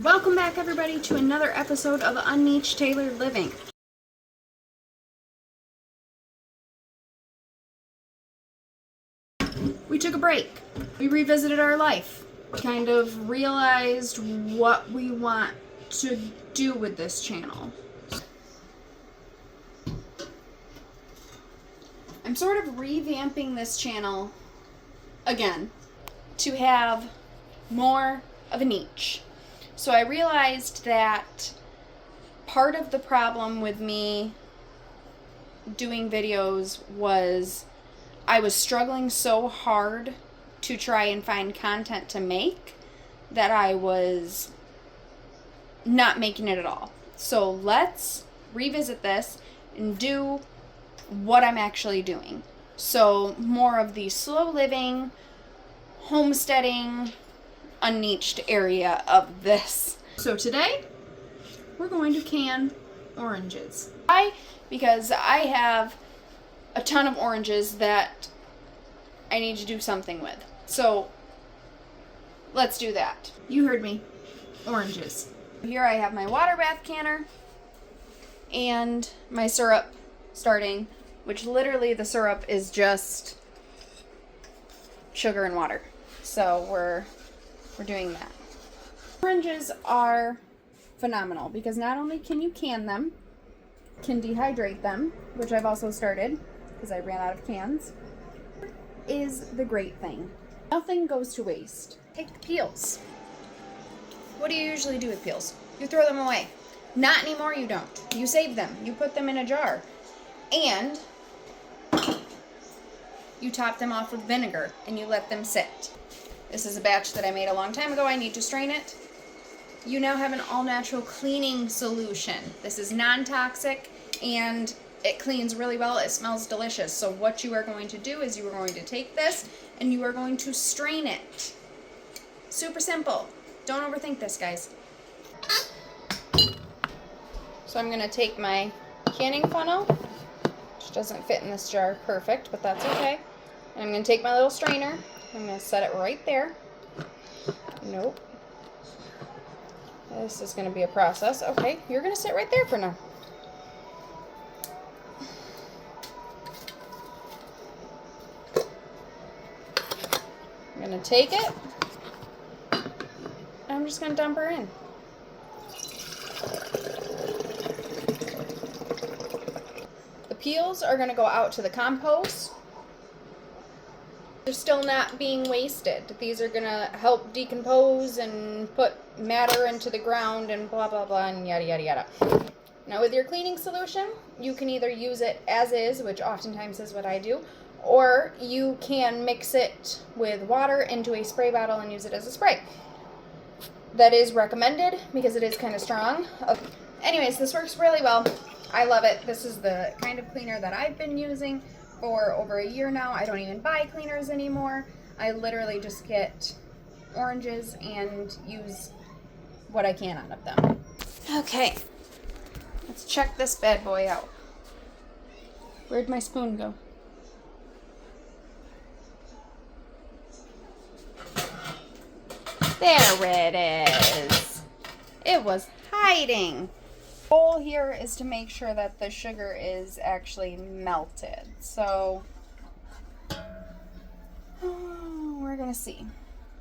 Welcome back, everybody, to another episode of Unniche Tailored Living. We took a break. We revisited our life. Kind of realized what we want to do with this channel. I'm sort of revamping this channel again to have more of a niche. So I realized that part of the problem with me doing videos was I was struggling so hard to try and find content to make that I was not making it at all. So let's revisit this and do what I'm actually doing. So more of the slow living, homesteading, unniched area of this. So today, we're going to can oranges. Why? Because I have a ton of oranges that I need to do something with. So, let's do that. You heard me. Oranges. Here I have my water bath canner and my syrup starting, which literally the syrup is just sugar and water. So we're doing that. Oranges are phenomenal because not only can you can them, can dehydrate them, which I've also started because I ran out of cans, is the great thing. Nothing goes to waste. Take the peels. What do you usually do with peels? You throw them away. Not anymore, you don't. You save them. You put them in a jar. And you top them off with vinegar and you let them sit. This is a batch that I made a long time ago. I need to strain it. You now have an all-natural cleaning solution. This is non-toxic and it cleans really well. It smells delicious. So what you are going to do is you are going to take this and you are going to strain it. Super simple. Don't overthink this, guys. So I'm going to take my canning funnel, which doesn't fit in this jar perfect, but that's okay. And I'm going to take my little strainer. I'm going to set it right there. Nope. This is going to be a process. Okay, you're going to sit right there for now. I'm going to take it. And I'm just going to dump her in. The peels are going to go out to the compost. They're still not being wasted. These are going to help decompose and put matter into the ground and blah, blah, blah, and yada, yada, yada. Now with your cleaning solution, you can either use it as is, which oftentimes is what I do, or you can mix it with water into a spray bottle and use it as a spray. That is recommended because it is kind of strong. Anyways, this works really well. I love it. This is the kind of cleaner that I've been using for over a year now. I don't even buy cleaners anymore. I literally just get oranges and use what I can out of them. Okay, let's check this bad boy out. Where'd my spoon go? There it is. It was hiding. The goal here is to make sure that the sugar is actually melted. So, we're gonna see.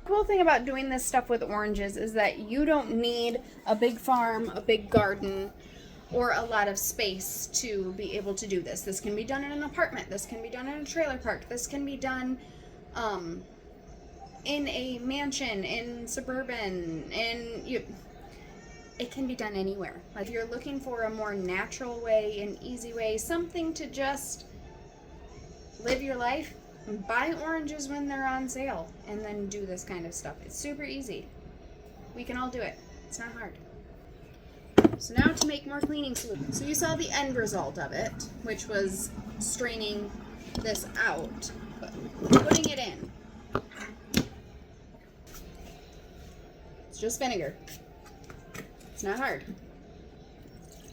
The cool thing about doing this stuff with oranges is that you don't need a big farm, a big garden, or a lot of space to be able to do this. This can be done in an apartment. This can be done in a trailer park. This can be done in a mansion, in suburban, it can be done anywhere. If you're looking for a more natural way, an easy way, something to just live your life, buy oranges when they're on sale and then do this kind of stuff. It's super easy. We can all do it. It's not hard. So now to make more cleaning solutions. So you saw the end result of it, which was straining this out, putting it in. It's just vinegar. It's not hard.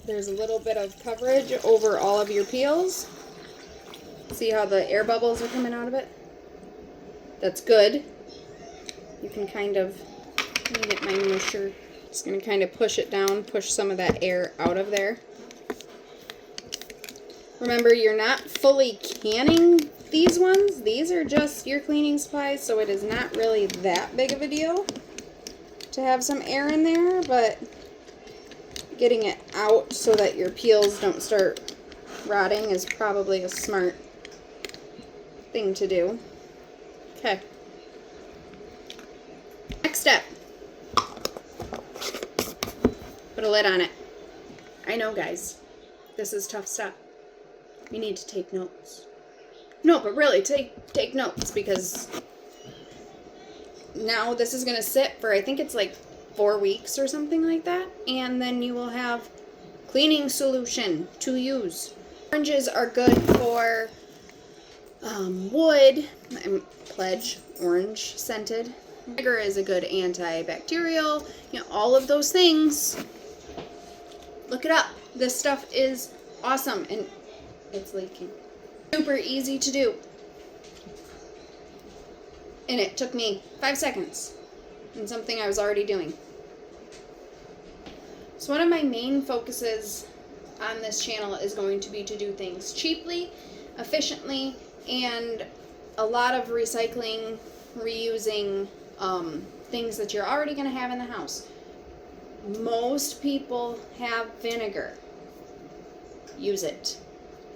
There's a little bit of coverage over all of your peels. See how the air bubbles are coming out of it? That's good. You can kind of, let me get my musher Just going to kind of push it down, push some of that air out of there. Remember, you're not fully canning these ones. These are just your cleaning supplies, so it is not really that big of a deal to have some air in there, but getting it out so that your peels don't start rotting is probably a smart thing to do. Okay. Next step. Put a lid on it. I know, guys. This is tough stuff. You need to take notes. No, but really, take notes, because now this is going to sit for, I think it's like 4 weeks or something like that, and then you will have cleaning solution to use. Oranges are good for wood. Pledge, orange scented. Vinegar is a good antibacterial. You know, all of those things. Look it up. This stuff is awesome, and it's leaking. Super easy to do. And it took me 5 seconds, and something I was already doing. So one of my main focuses on this channel is going to be to do things cheaply, efficiently, and a lot of recycling, reusing things that you're already going to have in the house. Most people have vinegar. Use it.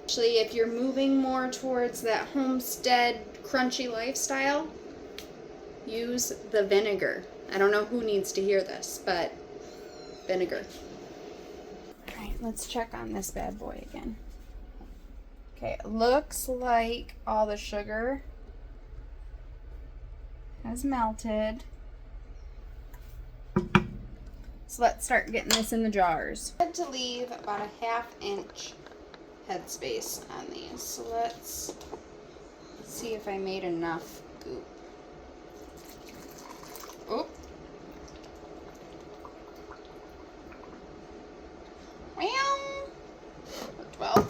Actually, if you're moving more towards that homestead crunchy lifestyle, use the vinegar. I don't know who needs to hear this, but vinegar. Alright, let's check on this bad boy again. Okay, it looks like all the sugar has melted. So let's start getting this in the jars. I had to leave about a 1/2 inch headspace on these. So let's see if I made enough goop. Oh. Well,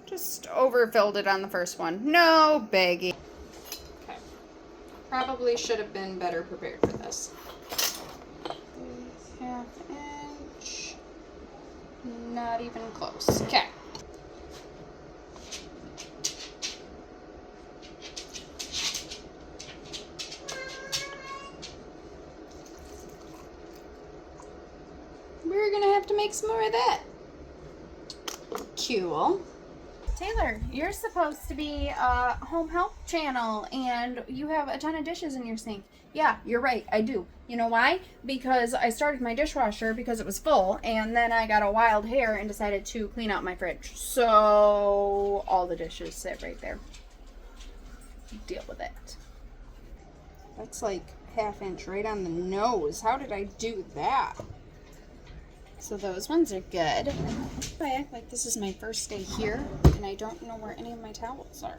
just overfilled it on the first one. No biggie. Okay. Probably should have been better prepared for this. 1/2 inch. Not even close. Okay. We're gonna have to make some more of that. Cool. Taylor, you're supposed to be a home health channel and you have a ton of dishes in your sink. Yeah, you're right, I do. You know why? Because I started my dishwasher because it was full, and then I got a wild hair and decided to clean out my fridge. So all the dishes sit right there. Deal with it. That's like 1/2 inch right on the nose. How did I do that? So those ones are good. I act like this is my first day here, and I don't know where any of my towels are.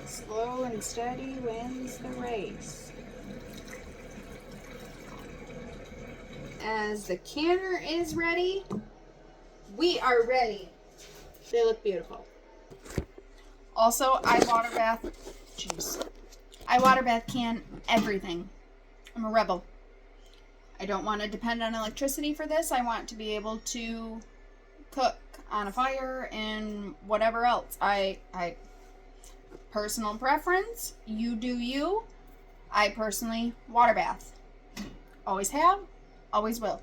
Slow and steady wins the race. As the canner is ready, we are ready. They look beautiful. Also, I water bath can everything. I'm a rebel. I don't want to depend on electricity for this. I want to be able to cook on a fire and whatever else. I personal preference, you do you. I personally water bath. Always have, always will.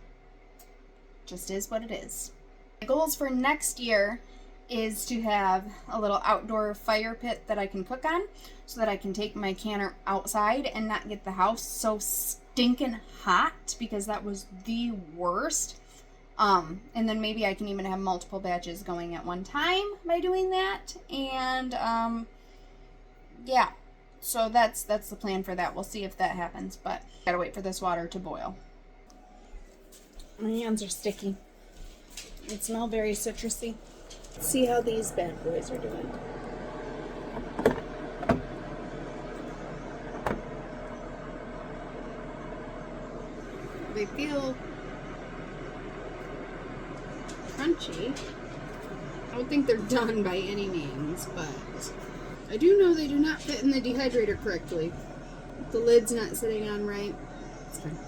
Just is what it is. My goals for next year is to have a little outdoor fire pit that I can cook on, so that I can take my canner outside and not get the house so stinking hot, because that was the worst. And then maybe I can even have multiple batches going at one time by doing that. And yeah, so that's the plan for that. We'll see if that happens, but gotta wait for this water to boil. My hands are sticky. They smell very citrusy. Let's see how these bad boys are doing. They feel crunchy. I don't think they're done by any means, but I do know they do not fit in the dehydrator correctly. The lid's not sitting on right. It's fine.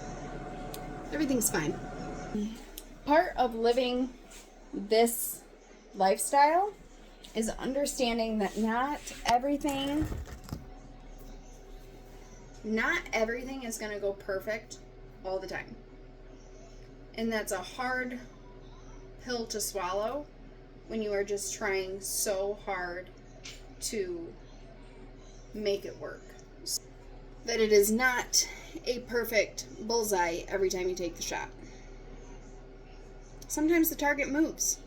Everything's fine. Part of living this lifestyle is understanding that not everything is going to go perfect all the time. And that's a hard pill to swallow when you are just trying so hard to make it work. That it is not a perfect bullseye every time you take the shot. Sometimes the target moves.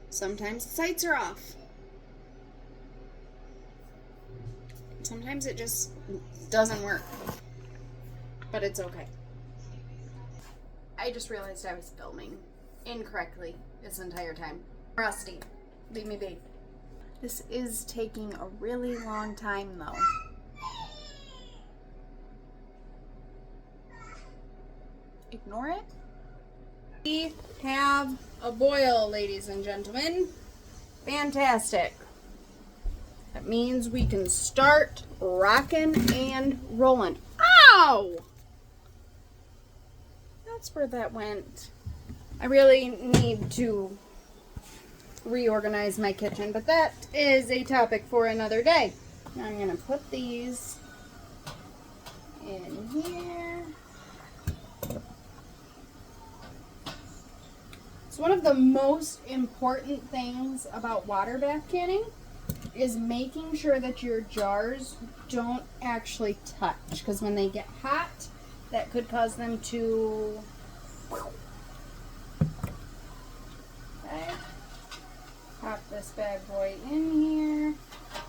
Sometimes the sights are off. Sometimes it just doesn't work. But it's okay. I just realized I was filming incorrectly this entire time. Rusty, leave me be. This is taking a really long time though. Ignore it. We have a boil, ladies and gentlemen. Fantastic. That means we can start rocking and rolling. Ow! That's where that went. I really need to reorganize my kitchen, but that is a topic for another day. Now I'm going to put these in here. So one of the most important things about water bath canning is making sure that your jars don't actually touch, because when they get hot, that could cause them to... Okay. Pop this bad boy in here.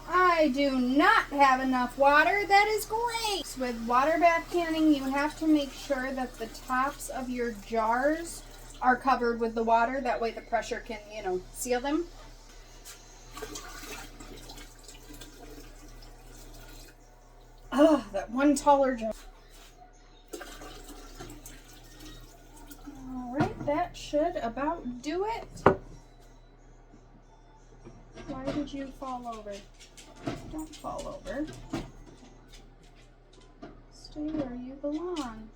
I do not have enough water. That is great. With water bath canning, you have to make sure that the tops of your jars are covered with the water. That way the pressure can, seal them. Oh, that one taller jar. Alright, that should about do it. Why did you fall over? Don't fall over. Stay where you belong.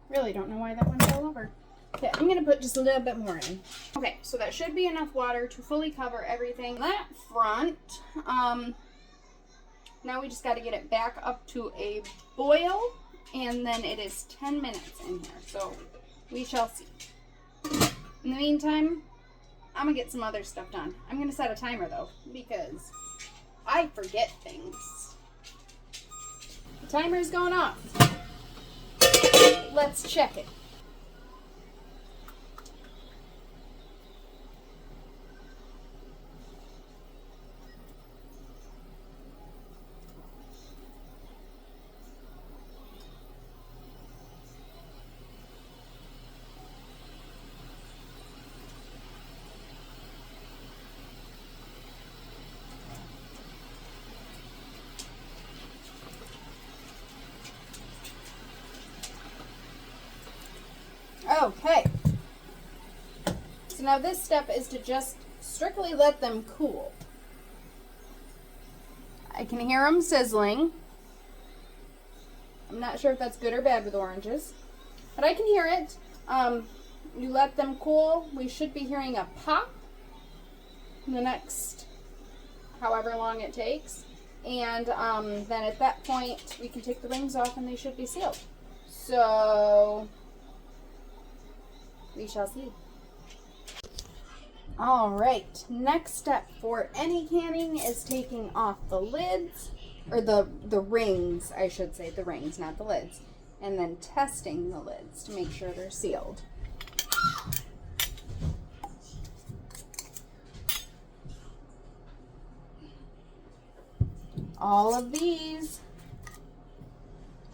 Really don't know why that one fell over. Okay, I'm going to put just a little bit more in. Okay, so that should be enough water to fully cover everything. That front, now we just got to get it back up to a boil, and then it is 10 minutes in here, so we shall see. In the meantime, I'm going to get some other stuff done. I'm going to set a timer, though, because I forget things. The timer is going off. Let's check it. Okay, so now this step is to just strictly let them cool. I can hear them sizzling. I'm not sure if that's good or bad with oranges, but I can hear it. You let them cool. We should be hearing a pop in the next however long it takes. And then at that point, we can take the rings off and they should be sealed. So, we shall see. Alright, next step for any canning is taking off the lids, or the rings, I should say, the rings, not the lids, and then testing the lids to make sure they're sealed. All of these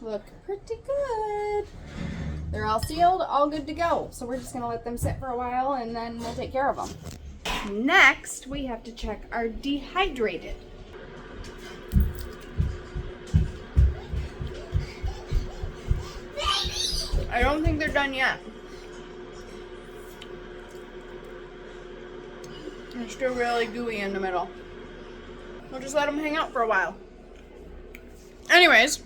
look pretty good. They're all sealed, all good to go. So we're just going to let them sit for a while and then we'll take care of them. Next, we have to check our dehydrated. I don't think they're done yet. They're still really gooey in the middle. We'll just let them hang out for a while. Anyways,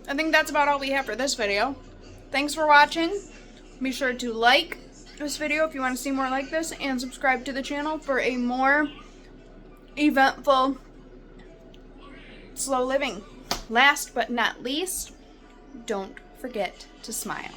I think that's about all we have for this video. Thanks for watching. Be sure to like this video if you want to see more like this, and subscribe to the channel for a more eventful slow living. Last but not least, don't forget to smile.